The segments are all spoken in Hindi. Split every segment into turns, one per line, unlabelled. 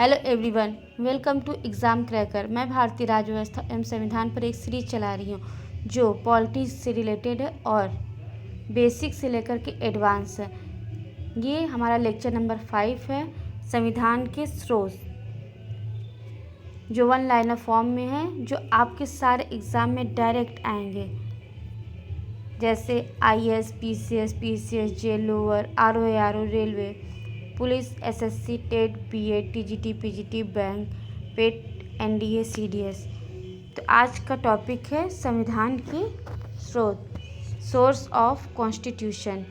Hello everyone, welcome to exam cracker. मैं भारतीय राज्य व्यवस्था एवं संविधान पर एक सीरीज चला रही हूँ जो पॉलिटी से रिलेटेड है और बेसिक से लेकर के एडवांस है। ये हमारा लेक्चर नंबर 5 है, संविधान के स्रोत, जो 1 लाइनर फॉर्म में है, जो आपके सारे एग्ज़ाम में डायरेक्ट आएंगे, जैसे IAS, PCS, PCS, jail lower, RO, railway, police, SSC, TET, BEd, TGT, PGT, bank, PET, NDA, CDS। तो आज का टॉपिक है संविधान के स्रोत, सोर्स ऑफ कॉन्स्टिट्यूशन,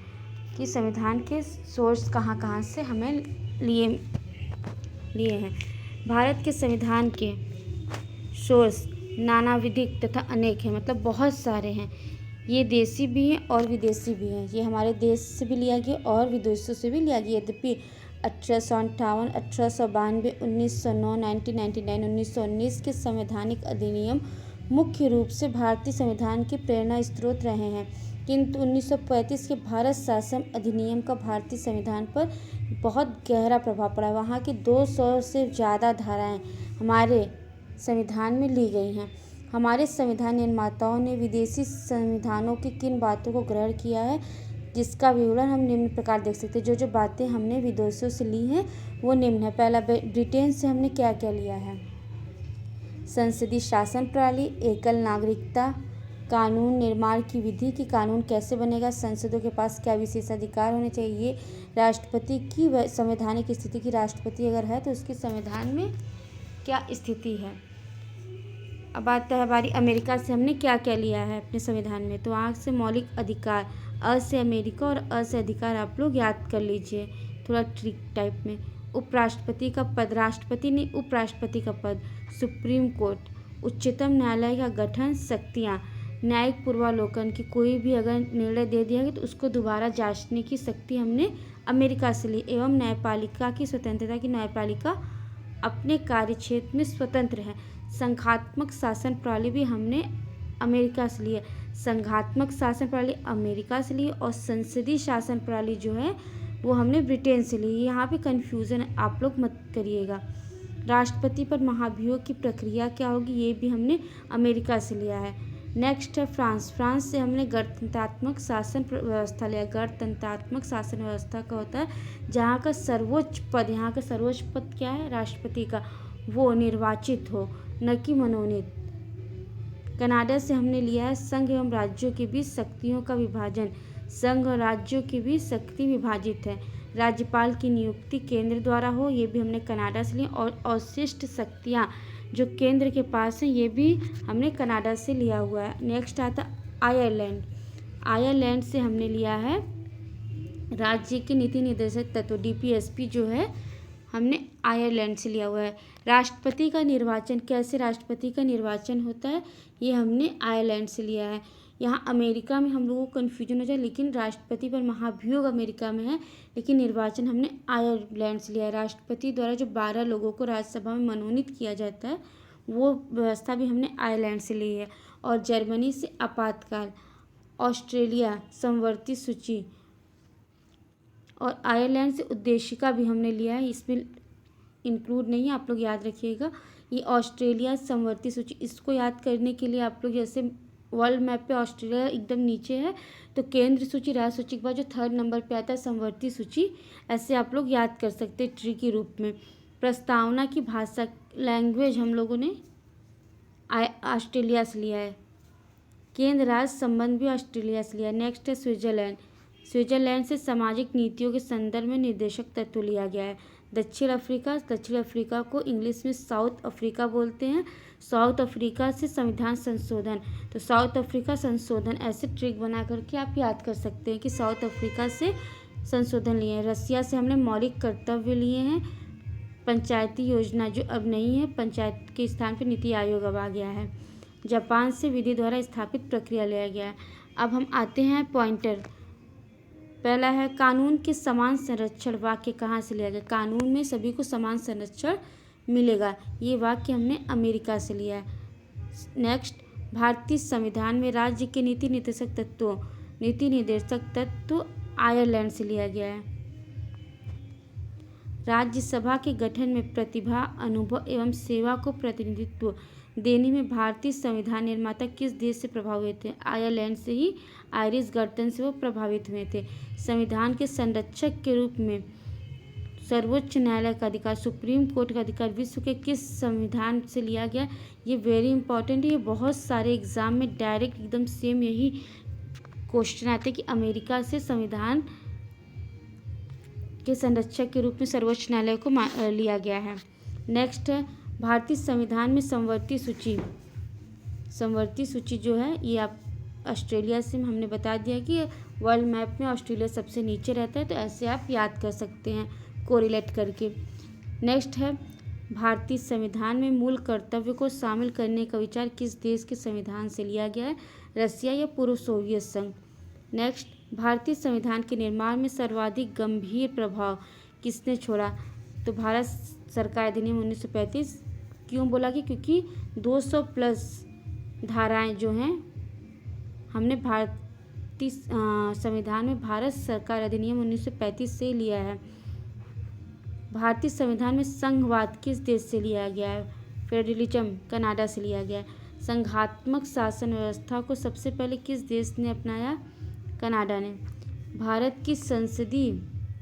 कि संविधान के सोर्स कहाँ कहाँ से हमें लिए हैं। भारत के संविधान के सोर्स नानाविधिक तथा अनेक हैं, मतलब बहुत सारे हैं। ये देसी भी हैं और विदेशी भी हैं। ये हमारे देश से भी लिया गया और विदेशों से भी लिया गया। यद्यपि 1858, 1892, 1909, 1999, 1919 के संवैधानिक अधिनियम मुख्य रूप से भारतीय संविधान के प्रेरणा स्रोत रहे हैं, किंतु 1935 के भारत शासन अधिनियम का भारतीय संविधान पर बहुत गहरा प्रभाव पड़ा। वहाँ की 200 से ज़्यादा धाराएं हमारे संविधान में ली गई हैं। हमारे संविधान निर्माताओं ने विदेशी संविधानों की किन बातों को ग्रहण किया है, जिसका विवरण हम निम्न प्रकार देख सकते हैं। जो बातें हमने विदेशों से ली हैं वो निम्न है। पहला, ब्रिटेन से हमने क्या क्या लिया है। संसदीय शासन प्रणाली, एकल नागरिकता, कानून निर्माण की विधि कि कानून कैसे बनेगा, संसदों के पास क्या विशेषाधिकार होने चाहिए, राष्ट्रपति की संवैधानिक स्थिति की राष्ट्रपति अगर है तो उसकी संविधान में क्या स्थिति है। अब आता है हमारी अमेरिका से हमने क्या क्या लिया है अपने संविधान में। तो आग से मौलिक अधिकार, अ से अमेरिका और अ से अधिकार आप लोग याद कर लीजिए थोड़ा ट्रिक टाइप में। उपराष्ट्रपति का पद, राष्ट्रपति नहीं उपराष्ट्रपति का पद। सुप्रीम कोर्ट, उच्चतम न्यायालय का गठन, शक्तियाँ, न्यायिक पूर्वावलोकन की कोई भी अगर निर्णय दे दिया गया तो उसको दोबारा जांचने की शक्ति हमने अमेरिका से ली। एवं न्यायपालिका की स्वतंत्रता, की न्यायपालिका अपने कार्यक्षेत्र में स्वतंत्र है। संघात्मक शासन प्रणाली भी हमने अमेरिका से ली है। संघात्मक शासन प्रणाली अमेरिका से ली और संसदीय शासन प्रणाली जो है वो हमने ब्रिटेन से ली। यहाँ पे कन्फ्यूज़न है, आप लोग मत करिएगा। राष्ट्रपति पर महाभियोग की प्रक्रिया क्या होगी, ये भी हमने अमेरिका से लिया है। नेक्स्ट है फ्रांस। फ्रांस से हमने गणतंत्रात्मक शासन व्यवस्था लिया। गणतंत्रात्मक शासन व्यवस्था का होता है जहाँ का सर्वोच्च पद, यहाँ का सर्वोच्च पद क्या है, राष्ट्रपति का, वो निर्वाचित हो, न कि मनोनीत। कनाडा से हमने लिया है संघ एवं राज्यों के बीच शक्तियों का विभाजन। संघ और राज्यों के बीच शक्ति विभाजित है। राज्यपाल की नियुक्ति केंद्र द्वारा हो, ये भी हमने कनाडा से लिया। और अवशिष्ट शक्तियाँ जो केंद्र के पास हैं, ये भी हमने कनाडा से लिया हुआ है। नेक्स्ट आता आयरलैंड। आयरलैंड से हमने लिया है राज्य के नीति निर्देशक तत्व, DPSP जो है हमने आयरलैंड से लिया हुआ है। राष्ट्रपति का निर्वाचन, कैसे राष्ट्रपति का निर्वाचन होता है, ये हमने आयरलैंड से लिया है। यहाँ अमेरिका में हम लोगों को कन्फ्यूजन हो जाए, लेकिन राष्ट्रपति पर महाभियोग अमेरिका में है, लेकिन निर्वाचन हमने आयरलैंड से लिया है। राष्ट्रपति द्वारा जो 12 लोगों को राज्यसभा में मनोनीत किया जाता है, वो व्यवस्था भी हमने आयरलैंड से ली है। और जर्मनी से आपातकाल, ऑस्ट्रेलिया समवर्ती सूची, और आयरलैंड से उद्देशिका भी हमने लिया है, इसमें इंक्लूड नहीं है, आप लोग याद रखिएगा। ये ऑस्ट्रेलिया समवर्ती सूची, इसको याद करने के लिए आप लोग जैसे वर्ल्ड मैप पे ऑस्ट्रेलिया एकदम नीचे है, तो केंद्र सूची, राज्य सूची के बाद जो 3rd नंबर पे आता है समवर्ती सूची, ऐसे आप लोग याद कर सकते हैं ट्री के रूप में। प्रस्तावना की भाषा, लैंग्वेज हम लोगों ने ऑस्ट्रेलिया से लिया है। केंद्र राज्य संबंध भी ऑस्ट्रेलिया से लिया। नेक्स्ट है स्विट्जरलैंड। स्विट्जरलैंड से सामाजिक नीतियों के संदर्भ में निर्देशक तत्व लिया गया है। दक्षिण अफ्रीका, दक्षिण अफ्रीका को इंग्लिश में साउथ अफ्रीका बोलते हैं। साउथ अफ्रीका से संविधान संशोधन, तो साउथ अफ्रीका संशोधन, ऐसे ट्रिक बना करके आप याद कर सकते हैं कि साउथ अफ्रीका से संशोधन लिए हैं। रसिया से हमने मौलिक कर्तव्य लिए हैं। पंचायती योजना जो अब नहीं है, पंचायत के स्थान पर नीति आयोग अब आ गया है। जापान से विधि द्वारा स्थापित प्रक्रिया लिया गया है। अब हम आते हैं पॉइंटर। पहला है कानून के समान संरक्षण, वाक्य कहाँ से लिया गया। कानून में सभी को समान संरक्षण मिलेगा, ये वाक्य हमने अमेरिका से लिया है। नेक्स्ट, भारतीय संविधान में राज्य के नीति निर्देशक तत्व आयरलैंड से लिया गया है। राज्यसभा के गठन में प्रतिभा, अनुभव एवं सेवा को प्रतिनिधित्व देने में भारतीय संविधान निर्माता किस देश से प्रभावित थे? आयरलैंड से ही आयरिश गणतंत्र से वो प्रभावित हुए थे। संविधान के संरक्षक के रूप में सर्वोच्च न्यायालय का अधिकार, सुप्रीम कोर्ट का अधिकार विश्व के किस संविधान से लिया गया? ये वेरी इंपॉर्टेंट है, ये बहुत सारे एग्जाम में डायरेक्ट एकदम सेम यही क्वेश्चन आते हैं कि अमेरिका से संविधान के संरक्षक के रूप में सर्वोच्च न्यायालय को लिया गया है। नेक्स्ट है भारतीय संविधान में समवर्ती सूची। समवर्ती सूची जो है ये आप ऑस्ट्रेलिया से हमने बता दिया कि वर्ल्ड मैप में ऑस्ट्रेलिया सबसे नीचे रहता है, तो ऐसे आप याद कर सकते हैं कोरिलेट करके। नेक्स्ट है भारतीय संविधान में मूल कर्तव्य को शामिल करने का विचार किस देश के संविधान से लिया गया है? रसिया या पूर्व सोवियत संघ। नेक्स्ट भारतीय संविधान के निर्माण में सर्वाधिक गंभीर प्रभाव किसने छोड़ा? तो भारत सरकार अधिनियम 1935। क्यों बोला कि क्योंकि 200 प्लस धाराएं जो हैं हमने भारतीय संविधान में भारत सरकार अधिनियम 1935 से लिया है। भारतीय संविधान में संघवाद किस देश से लिया गया है? फेडरलिज्म कनाडा से लिया गया है। संघात्मक शासन व्यवस्था को सबसे पहले किस देश ने अपनाया? कनाडा ने। भारत की संसदीय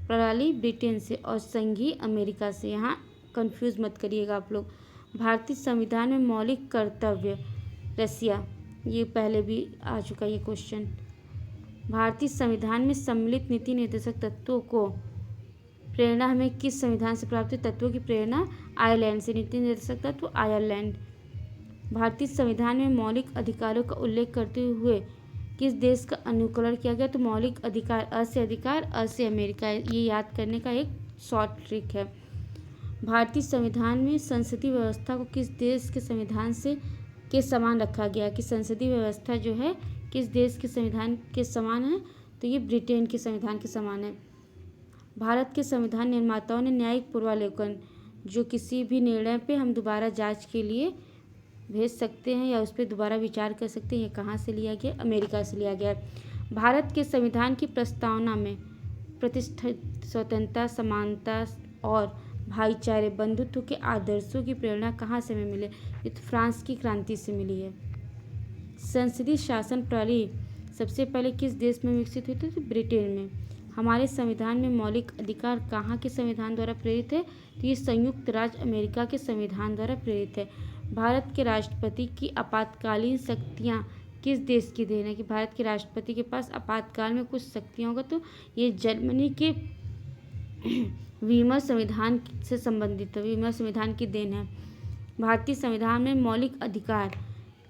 प्रणाली ब्रिटेन से और संघीय अमेरिका से, यहाँ कंफ्यूज मत करिएगा आप लोग। भारतीय संविधान में मौलिक कर्तव्य रसिया, ये पहले भी आ चुका ये क्वेश्चन। भारतीय संविधान में सम्मिलित नीति निर्देशक तत्वों को प्रेरणा हमें किस संविधान से प्राप्त हुई? तत्वों की प्रेरणा आयरलैंड से। नीति निर्देशक तत्व आयरलैंड। भारतीय संविधान में मौलिक अधिकारों का उल्लेख करते हुए किस देश का अनुकरण किया गया? तो मौलिक अधिकार अ से अधिकार, अ से अमेरिका, ये याद करने का एक शॉर्ट ट्रिक है। भारतीय संविधान में संसदीय व्यवस्था को किस देश के संविधान से के समान रखा गया? कि संसदीय व्यवस्था जो है किस देश के संविधान के समान है? तो ये ब्रिटेन के संविधान के समान है। भारत के संविधान निर्माताओं ने न्यायिक पूर्वावलोकन, जो किसी भी निर्णय पे हम दोबारा जांच के लिए भेज सकते हैं या उस पर दोबारा विचार कर सकते हैं, ये कहाँ से लिया गया? अमेरिका से लिया गया है। भारत के संविधान की प्रस्तावना में प्रतिष्ठित स्वतंत्रता, समानता और भाईचारे, बंधुत्व के आदर्शों की प्रेरणा कहाँ से हमें मिले? ये तो फ्रांस की क्रांति से मिली है। संसदीय शासन प्रणाली सबसे पहले किस देश में विकसित हुई थी? तो ब्रिटेन में। हमारे संविधान में मौलिक अधिकार कहाँ के संविधान द्वारा प्रेरित है? तो ये संयुक्त राज्य अमेरिका के संविधान द्वारा प्रेरित है। भारत के राष्ट्रपति की आपातकालीन शक्तियाँ किस देश की देन है? कि भारत के राष्ट्रपति के पास आपातकाल में कुछ शक्तियाँ होगा, तो ये जर्मनी के वीमर संविधान से संबंधित है, वीमर संविधान की देन है। भारतीय संविधान में मौलिक अधिकार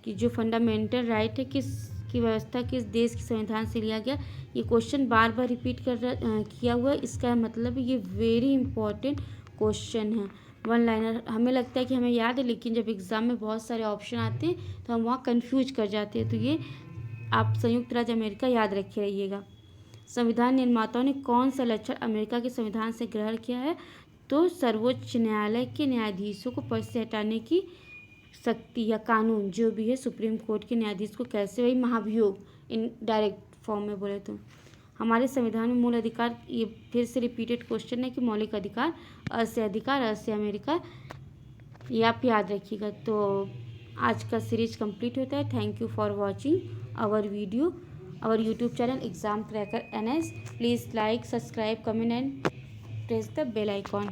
की जो फंडामेंटल राइट है की व्यवस्था किस देश के संविधान से लिया गया? ये क्वेश्चन बार बार रिपीट किया हुआ है, इसका मतलब ये वेरी इंपॉर्टेंट क्वेश्चन है। वन लाइनर हमें लगता है कि हमें याद है, लेकिन जब एग्ज़ाम में बहुत सारे ऑप्शन आते हैं तो हम वहाँ कंफ्यूज कर जाते हैं। तो ये आप संयुक्त राज्य अमेरिका याद रखे रहिएगा। संविधान निर्माताओं ने कौन सा लक्षण अमेरिका के संविधान से ग्रहण किया है? तो सर्वोच्च न्यायालय के न्यायाधीशों को पद से हटाने की शक्ति या कानून जो भी है सुप्रीम कोर्ट के न्यायाधीश को कैसे, वही महाभियोग इन डायरेक्ट फॉर्म में बोले तो। हमारे संविधान में मूल अधिकार, ये फिर से रिपीटेड क्वेश्चन है कि मौलिक अधिकार अ से अधिकार, अ से अमेरिका, ये आप याद रखिएगा। तो आज का सीरीज कंप्लीट होता है। Thank you for watching our video, our YouTube channel exam cracker NS। Please like, subscribe, comment and press the bell icon.